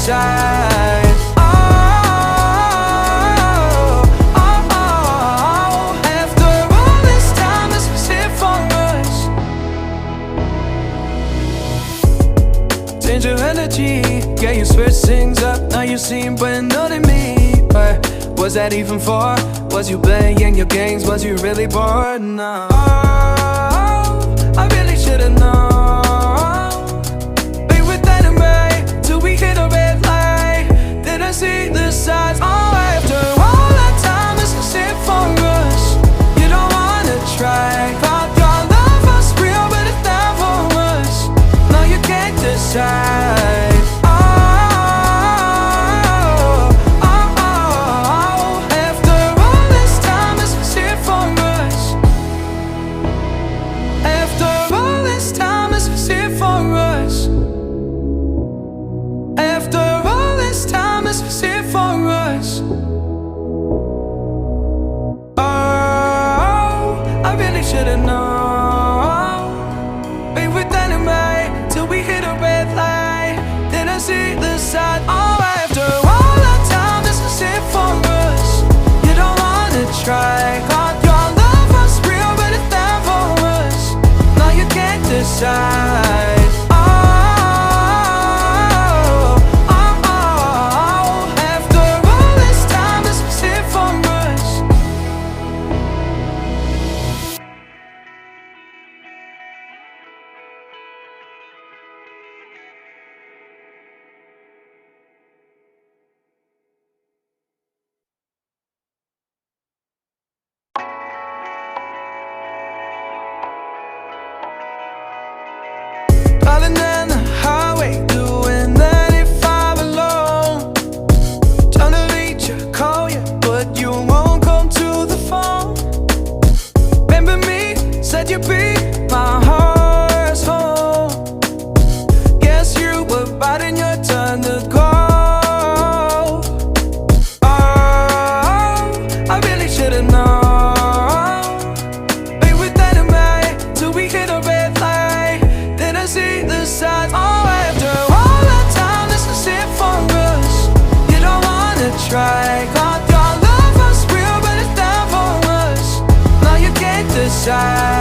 decide. After all this time, this was it for us. Change your energy, yeah, you switch things up. Now you seem brand new to me, but was that even for? Was you playing your games? Was you really bored? No, I really should've known. Be with anyway till we hit a red light. Didn't see the signs. After all that time, this is it for us. You don't wanna try. Thought your love was real, but it never was. Now you can't decide. Should've known. Be with anyway till we hit a red light. Didn't see the side. After all that time, this is it for us. You don't wanna try. Thought your love was real, but it never was. Now you can't decide. Darling, down the highway, doing 95 alone. Trying to reach you, call you, but you won't come to the phone. Remember me, said you'd be my heart's home. Guess you were biding your turn to go. I really should've known. Be with anyway till we hit a red light. Didn't see the signs. After all that time, this is it for us. You don't wanna try. Thought your love was real, but it never was. Now you can't decide.